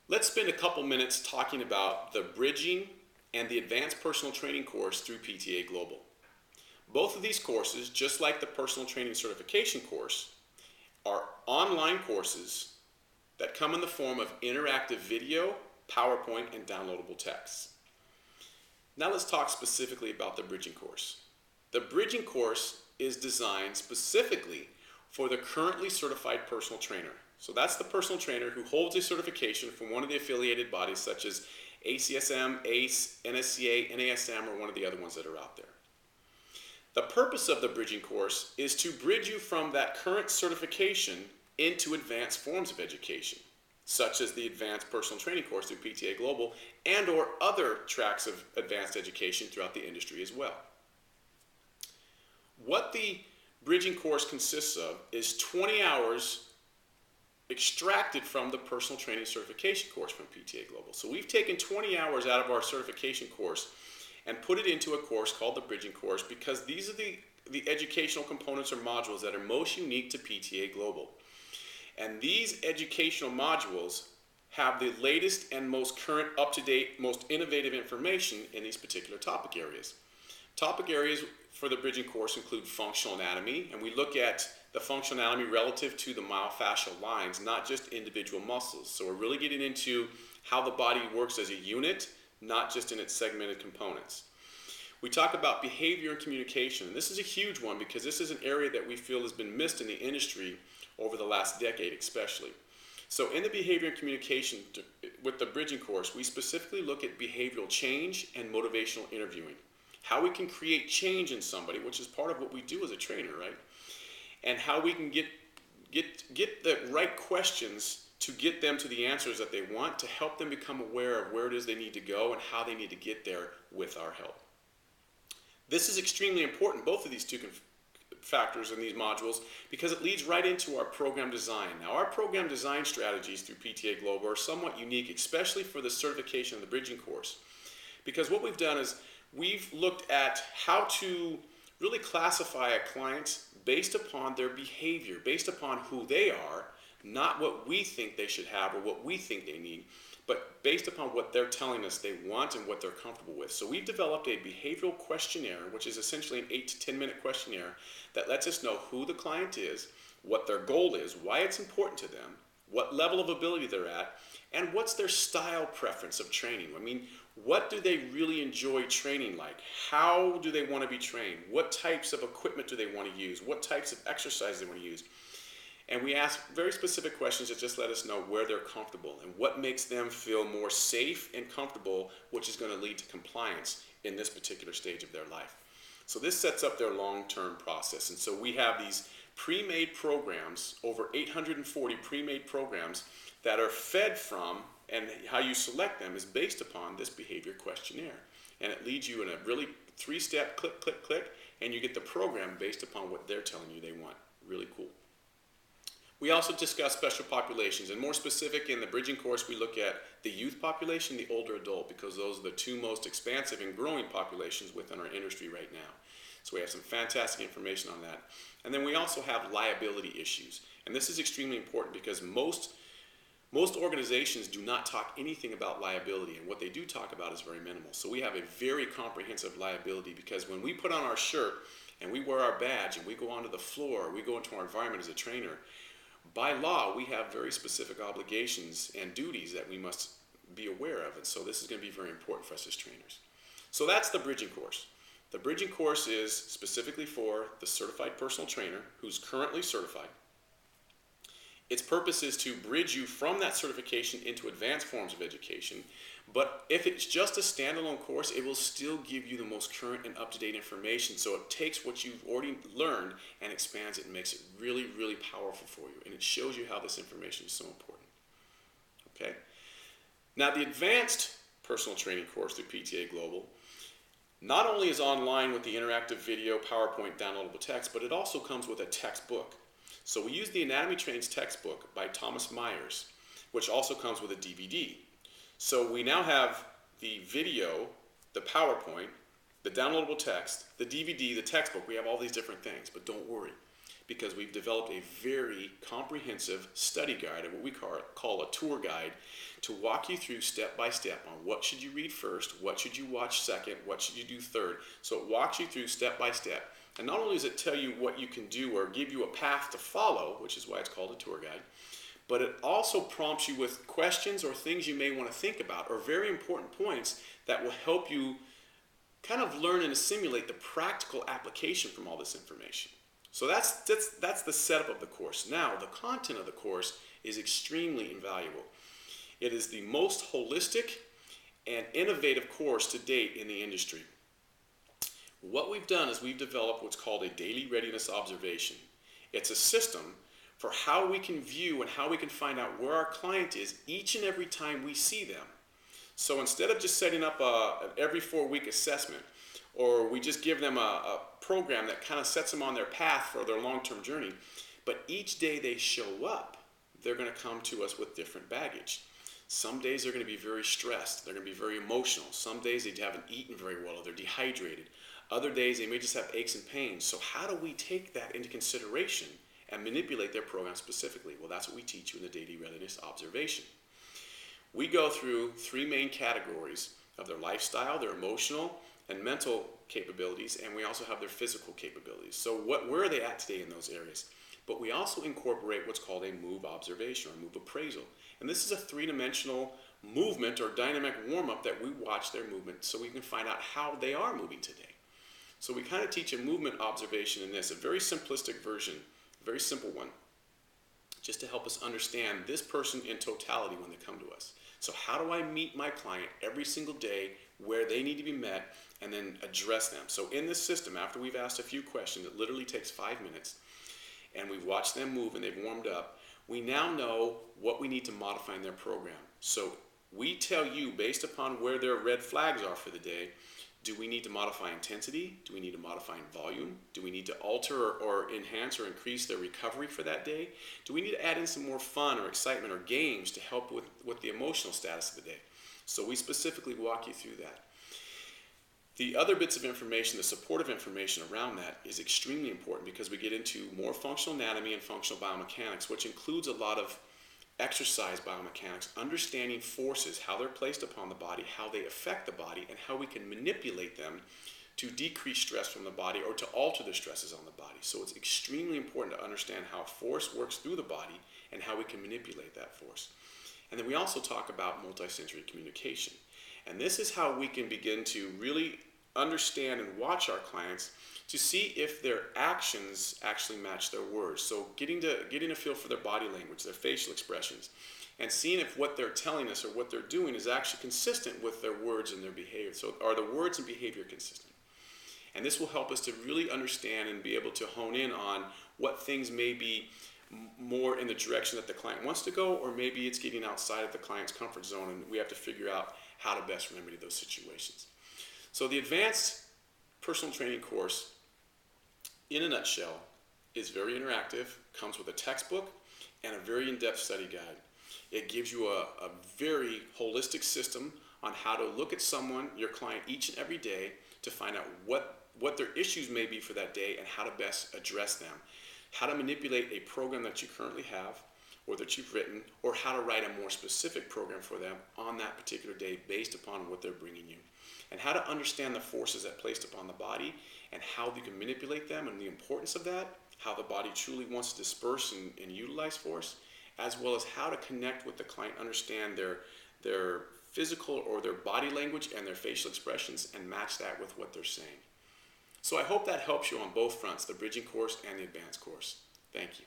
Let's spend a couple minutes talking about the Bridging and the Advanced Personal Training course through PTA Global. Both of these courses, just like the Personal Training Certification course, are online courses that come in the form of interactive video, PowerPoint, and downloadable texts. Now let's talk specifically about the Bridging course. The Bridging course is designed specifically for the currently certified personal trainer. So that's the personal trainer who holds a certification from one of the affiliated bodies such as ACSM, ACE, NSCA, NASM, or one of the other ones that are out there. The purpose of the Bridging course is to bridge you from that current certification into advanced forms of education, such as the Advanced Personal Training course through PTA Global and or other tracks of advanced education throughout the industry as well. What the Bridging course consists of is 20 hours extracted from the Personal Training Certification course from PTA Global. So we've taken 20 hours out of our certification course and put it into a course called the Bridging course because these are the educational components or modules that are most unique to PTA Global. And these educational modules have the latest and most current, up-to-date, most innovative information in these particular topic areas. Topic areas for the Bridging course include functional anatomy, and we look at the functional anatomy relative to the myofascial lines, not just individual muscles. So we're really getting into how the body works as a unit, not just in its segmented components. We talk about behavior and communication. This is a huge one because this is an area that we feel has been missed in the industry over the last decade especially. So in the behavior and communication with the Bridging course, we specifically look at behavioral change and motivational interviewing. How we can create change in somebody, which is part of what we do as a trainer, right? And how we can get the right questions to get them to the answers that they want, to help them become aware of where it is they need to go and how they need to get there with our help. This is extremely important, both of these two factors in these modules, because it leads right into our program design. Now, our program design strategies through PTA Global are somewhat unique, especially for the certification of the Bridging course. Because what we've done is we've looked at how to really classify a client based upon their behavior, based upon who they are, not what we think they should have or what we think they need, but based upon what they're telling us they want and what they're comfortable with. So we've developed a behavioral questionnaire, which is essentially an 8 to 10 minute questionnaire that lets us know who the client is, what their goal is, why it's important to them, what level of ability they're at, and what's their style preference of training. I mean, what do they really enjoy training like? How do they want to be trained? What types of equipment do they want to use? What types of exercise they want to use? And we ask very specific questions that just let us know where they're comfortable and what makes them feel more safe and comfortable, which is going to lead to compliance in this particular stage of their life. So this sets up their long-term process. And so we have these pre-made programs, over 840 pre-made programs that are fed from, and how you select them is based upon this behavior questionnaire. And it leads you in a really 3-step click, click, click, and you get the program based upon what they're telling you they want. Really cool. We also discuss special populations, and more specific in the Bridging course, we look at the youth population, the older adult, because those are the two most expansive and growing populations within our industry right now. So we have some fantastic information on that. And then we also have liability issues. And this is extremely important because most organizations do not talk anything about liability, and what they do talk about is very minimal. So we have a very comprehensive liability because when we put on our shirt and we wear our badge and we go onto the floor, we go into our environment as a trainer, by law, we have very specific obligations and duties that we must be aware of, and so this is going to be very important for us as trainers. So that's the Bridging course. The Bridging course is specifically for the certified personal trainer who's currently certified. Its purpose is to bridge you from that certification into advanced forms of education, but if it's just a standalone course, it will still give you the most current and up-to-date information. So it takes what you've already learned and expands it and makes it really, really powerful for you. And it shows you how this information is so important. Okay? Now, the Advanced Personal Training course through PTA Global not only is online with the interactive video, PowerPoint, downloadable text, but it also comes with a textbook. So we use the Anatomy Trains textbook by Thomas Myers, which also comes with a DVD. So we now have the video, the PowerPoint, the downloadable text, the DVD, the textbook. We have all these different things, but don't worry, because we've developed a very comprehensive study guide, and what we call a tour guide, to walk you through step by step on what should you read first, what should you watch second, what should you do third. So it walks you through step by step. And not only does it tell you what you can do or give you a path to follow, which is why it's called a tour guide, but it also prompts you with questions or things you may want to think about, or very important points that will help you kind of learn and assimilate the practical application from all this information. So that's the setup of the course. Now, the content of the course is extremely invaluable. It is the most holistic and innovative course to date in the industry. What we've done is we've developed what's called a daily readiness observation. It's a system for how we can view and how we can find out where our client is each and every time we see them. So instead of just setting up an every 4-week assessment, or we just give them a program that kind of sets them on their path for their long-term journey, but each day they show up, they're going to come to us with different baggage. Some days they're going to be very stressed, they're going to be very emotional. Some days they haven't eaten very well, or they're dehydrated. Other days they may just have aches and pains. So how do we take that into consideration and manipulate their program specifically? Well, that's what we teach you in the daily readiness observation. We go through 3 main categories of their lifestyle, their emotional and mental capabilities, and we also have their physical capabilities. So where are they at today in those areas? But we also incorporate what's called a move observation or move appraisal. And this is a 3-dimensional movement or dynamic warm-up that we watch their movement so we can find out how they are moving today. So we kind of teach a movement observation in this, a very simplistic version, a very simple one, just to help us understand this person in totality when they come to us. So how do I meet my client every single day where they need to be met and then address them? So in this system, after we've asked a few questions, it literally takes 5 minutes, and we've watched them move and they've warmed up, we now know what we need to modify in their program. So we tell you, based upon where their red flags are for the day, do we need to modify intensity? Do we need to modify in volume? Do we need to alter or enhance or increase their recovery for that day? Do we need to add in some more fun or excitement or games to help with the emotional status of the day? So we specifically walk you through that. The other bits of information, the supportive information around that, is extremely important because we get into more functional anatomy and functional biomechanics, which includes a lot of exercise biomechanics, understanding forces, how they're placed upon the body, how they affect the body, and how we can manipulate them to decrease stress from the body or to alter the stresses on the body. So it's extremely important to understand how force works through the body and how we can manipulate that force. And then we also talk about multisensory communication. And this is how we can begin to really understand and watch our clients to see if their actions actually match their words. So getting a feel for their body language, their facial expressions, and seeing if what they're telling us or what they're doing is actually consistent with their words and their behavior. So are the words and behavior consistent? And this will help us to really understand and be able to hone in on what things may be more in the direction that the client wants to go, or maybe it's getting outside of the client's comfort zone and we have to figure out how to best remedy those situations. So the advanced personal training course, in a nutshell, is very interactive, comes with a textbook and a very in-depth study guide. It gives you a very holistic system on how to look at someone, your client, each and every day to find out what their issues may be for that day and how to best address them. How to manipulate a program that you currently have or that you've written, or how to write a more specific program for them on that particular day based upon what they're bringing you. And how to understand the forces that placed upon the body and how you can manipulate them and the importance of that, how the body truly wants to disperse and utilize force, as well as how to connect with the client, understand their physical or their body language and their facial expressions and match that with what they're saying. So I hope that helps you on both fronts, the bridging course and the advanced course. Thank you.